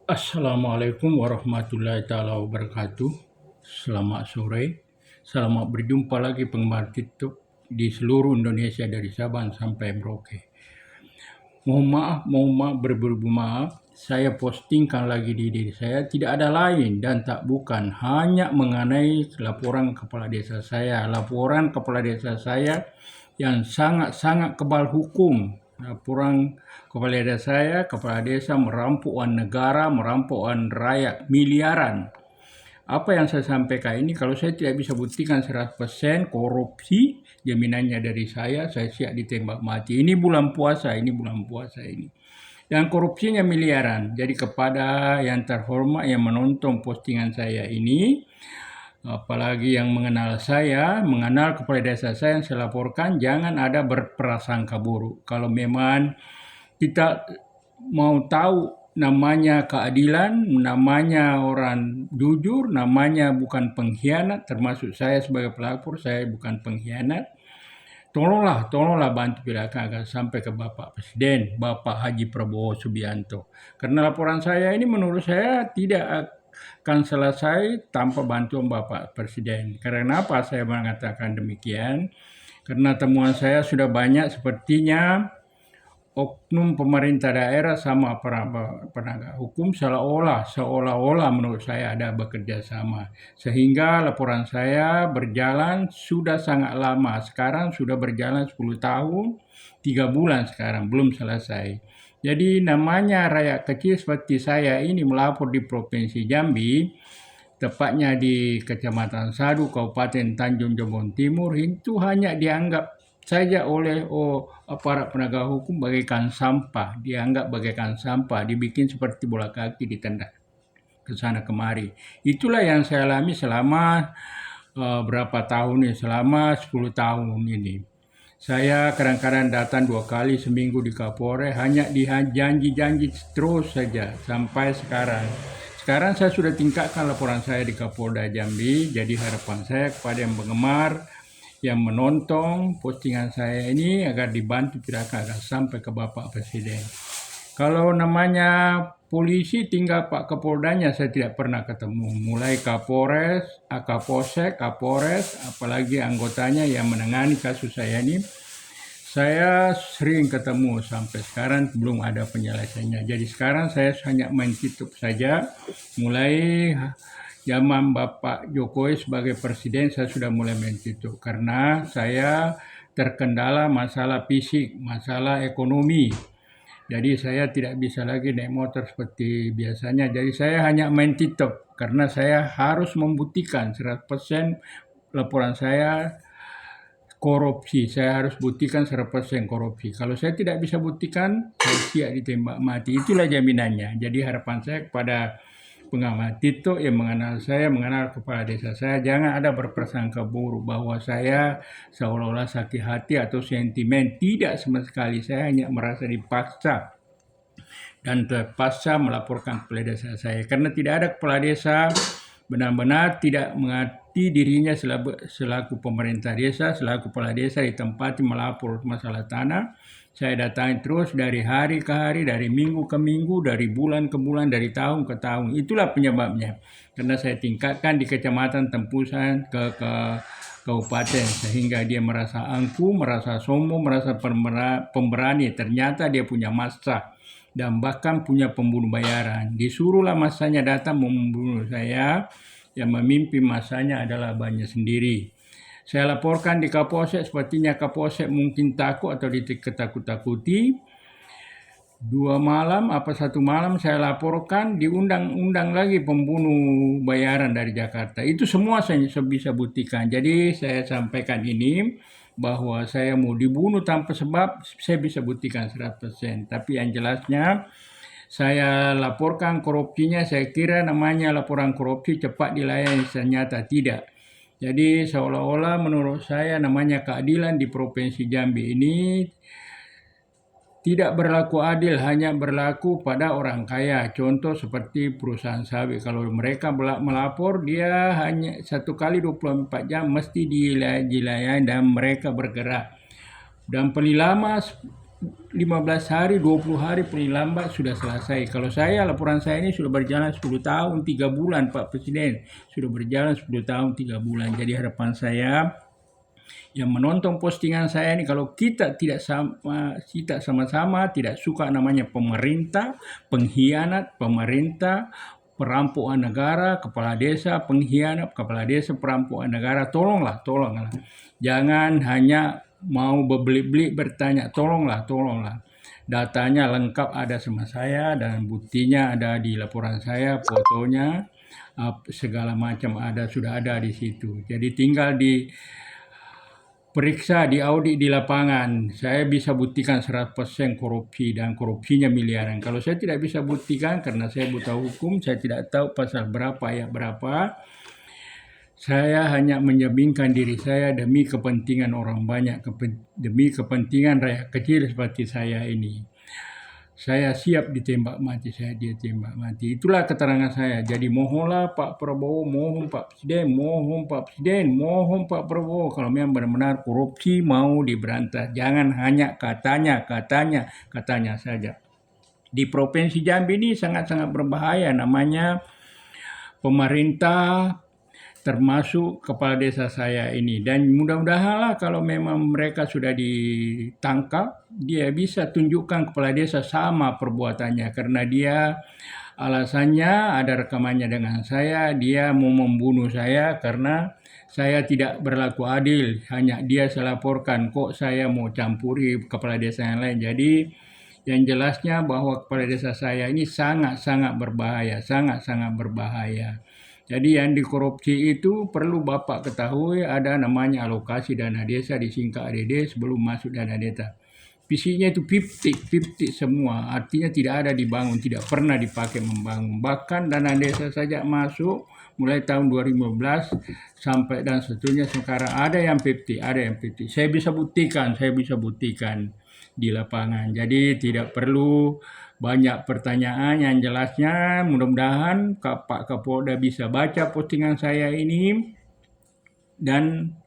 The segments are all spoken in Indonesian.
Assalamualaikum warahmatullahi taala wabarakatuh. Selamat sore. Selamat berjumpa lagi penggemar TikTok di seluruh Indonesia dari Sabang sampai Merauke. Mohon maaf, beribu maaf. Saya postingkan lagi di diri saya tidak ada lain dan tak bukan hanya mengenai laporan kepala desa saya. Laporan kepala desa saya yang sangat-sangat kebal hukum. Laporan kepala desa saya, kepala desa merampok uang negara, merampok uang rakyat miliaran. Apa yang saya sampaikan ini kalau saya tidak bisa buktikan 100% korupsi, jaminannya dari saya siap ditembak mati. Ini bulan puasa ini. Dan korupsinya miliaran. Jadi kepada yang terhormat yang menonton postingan saya ini, apalagi yang mengenal saya, mengenal kepala desa saya yang saya laporkan, jangan ada berprasangka buruk. Kalau memang kita mau tahu namanya keadilan, namanya orang jujur, namanya bukan pengkhianat, termasuk saya sebagai pelapor, saya bukan pengkhianat. Tolonglah bantu pilihan agar sampai ke Bapak Presiden, Bapak Haji Prabowo Subianto. Karena laporan saya ini menurut saya tidak akan selesai tanpa bantuan Bapak Presiden. Karena apa saya mengatakan demikian? Karena temuan saya sudah banyak sepertinya oknum pemerintah daerah sama penegak hukum seolah-olah menurut saya ada bekerja sama. Sehingga laporan saya berjalan sudah sangat lama. Sekarang sudah berjalan 10 tahun, 3 bulan sekarang, belum selesai. Jadi namanya rakyat kecil seperti saya ini melapor di Provinsi Jambi, tepatnya di Kecamatan Sadu, Kabupaten Tanjung Jabon Timur, itu hanya dianggap saja oleh aparat penegak hukum bagaikan sampah, dianggap bagaikan sampah, dibikin seperti bola kaki ditendang ke sana kemari. Itulah yang saya alami selama berapa tahun ini, selama 10 tahun ini. Saya kadang-kadang datang 2 kali seminggu di Kapolres, hanya dijanji-janji terus saja sampai sekarang. Sekarang saya sudah tingkatkan laporan saya di Kapolda Jambi, jadi harapan saya kepada yang penggemar, yang menonton postingan saya ini agar dibantu pihak agar sampai ke Bapak Presiden. Kalau namanya polisi tinggal Pak Kapoldanya saya tidak pernah ketemu. Mulai Kapolres, Kapolsek, Kapolres, apalagi anggotanya yang menangani kasus saya ini, saya sering ketemu sampai sekarang belum ada penyelesaiannya. Jadi sekarang saya hanya main TikTok saja. Mulai zaman Bapak Jokowi sebagai presiden saya sudah mulai main TikTok karena saya terkendala masalah fisik, masalah ekonomi. Jadi saya tidak bisa lagi naik motor seperti biasanya. Jadi saya hanya main TikTok karena saya harus membuktikan 100% laporan saya korupsi. Saya harus buktikan 100% korupsi. Kalau saya tidak bisa buktikan, saya siap ditembak mati. Itulah jaminannya. Jadi harapan saya kepada pengamat TikTok yang mengenal saya, mengenal kepala desa saya, jangan ada berprasangka buruk bahwa saya seolah-olah sakit hati atau sentimen. Tidak sama sekali. Saya hanya merasa dipaksa dan terpaksa melaporkan kepala desa saya. Karena tidak ada kepala desa benar-benar tidak mengerti dirinya selaku pemerintah desa, selaku kepala desa ditempati melapor masalah tanah. Saya datangi terus dari hari ke hari, dari minggu ke minggu, dari bulan ke bulan, dari tahun ke tahun. Itulah penyebabnya. Karena saya tingkatkan di kecamatan tempusan ke kabupaten sehingga dia merasa angkuh, merasa sombong, merasa pemberani. Ternyata dia punya massa dan bahkan punya pembunuh bayaran. Disuruhlah masanya datang membunuh saya, yang memimpin masanya adalah abahnya sendiri. Saya laporkan di Kapolsek, sepertinya Kapolsek mungkin takut atau ditakut-takuti. 1 malam saya laporkan, diundang lagi pembunuh bayaran dari Jakarta. Itu semua saya bisa buktikan. Jadi saya sampaikan ini bahwa saya mau dibunuh tanpa sebab, saya bisa buktikan 100%. Tapi yang jelasnya saya laporkan korupsinya, saya kira namanya laporan korupsi cepat dilayani, ternyata tidak. Jadi seolah-olah menurut saya namanya keadilan di Provinsi Jambi ini tidak berlaku adil, hanya berlaku pada orang kaya. Contoh seperti perusahaan sawit. Kalau mereka melapor, dia hanya 1 kali 24 jam mesti dilayani dan mereka bergerak. Dan paling lama 15 hari, 20 hari paling lambat sudah selesai. Kalau saya, laporan saya ini sudah berjalan 10 tahun 3 bulan, Pak Presiden. Sudah berjalan 10 tahun 3 bulan. Jadi harapan saya yang menonton postingan saya ini, kalau kita sama-sama tidak suka namanya pemerintah, pengkhianat pemerintah, perampokan negara, kepala desa pengkhianat, kepala desa perampokan negara, tolonglah. Jangan hanya mau berbelit-belit bertanya, tolonglah. Datanya lengkap ada sama saya dan buktinya ada di laporan saya, fotonya, segala macam sudah ada di situ. Jadi tinggal periksa, diaudit di lapangan. Saya bisa buktikan 100% korupsi dan korupsinya miliaran. Kalau saya tidak bisa buktikan karena saya buta hukum, saya tidak tahu pasal berapa, ayat berapa. Saya hanya menjaminkan diri saya demi kepentingan orang banyak, demi kepentingan rakyat kecil seperti saya ini. Saya siap ditembak mati, dia tembak mati. Itulah keterangan saya. Jadi mohonlah Pak Prabowo, mohon Pak Presiden, mohon Pak Prabowo. Kalau memang benar-benar korupsi mau diberantas. Jangan hanya katanya saja. Di Provinsi Jambi ini sangat-sangat berbahaya. Namanya pemerintah, termasuk kepala desa saya ini. Dan mudah-mudahanlah kalau memang mereka sudah ditangkap, dia bisa tunjukkan kepala desa sama perbuatannya. Karena dia alasannya ada rekamannya dengan saya, dia mau membunuh saya karena saya tidak berlaku adil. Hanya dia saya laporkan, kok saya mau campuri kepala desa yang lain. Jadi yang jelasnya bahwa kepala desa saya ini sangat-sangat berbahaya. Jadi yang dikorupsi itu perlu Bapak ketahui ada namanya alokasi dana desa, disingkat ADD sebelum masuk dana desa. Visinya itu 50 semua, artinya tidak ada dibangun, tidak pernah dipakai membangun. Bahkan dana desa saja masuk mulai tahun 2015 sampai dan seterusnya sekarang ada yang 50. Saya bisa buktikan di lapangan. Jadi tidak perlu banyak pertanyaan, yang jelasnya mudah-mudahan Pak Kapolda bisa baca postingan saya ini dan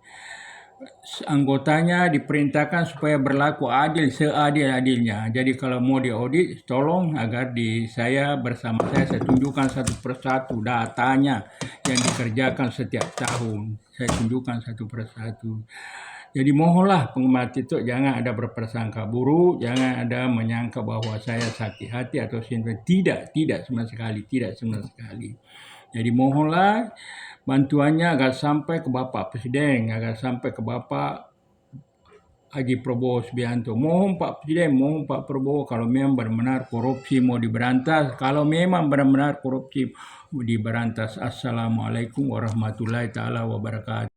anggotanya diperintahkan supaya berlaku adil, seadil-adilnya. Jadi kalau mau diaudit, tolong agar saya tunjukkan satu persatu datanya yang dikerjakan setiap tahun. Saya tunjukkan satu persatu. Jadi mohonlah penggemar TikTok jangan ada berprasangka buruk, jangan ada menyangka bahwa saya sakit hati atau tidak sama sekali. Jadi mohonlah bantuannya agar sampai ke Bapak Presiden, agar sampai ke Bapak Haji Prabowo Subianto. Mohon Pak Presiden, mohon Pak Prabowo kalau memang benar-benar korupsi mau diberantas, Assalamualaikum warahmatullahi taala wabarakatuh.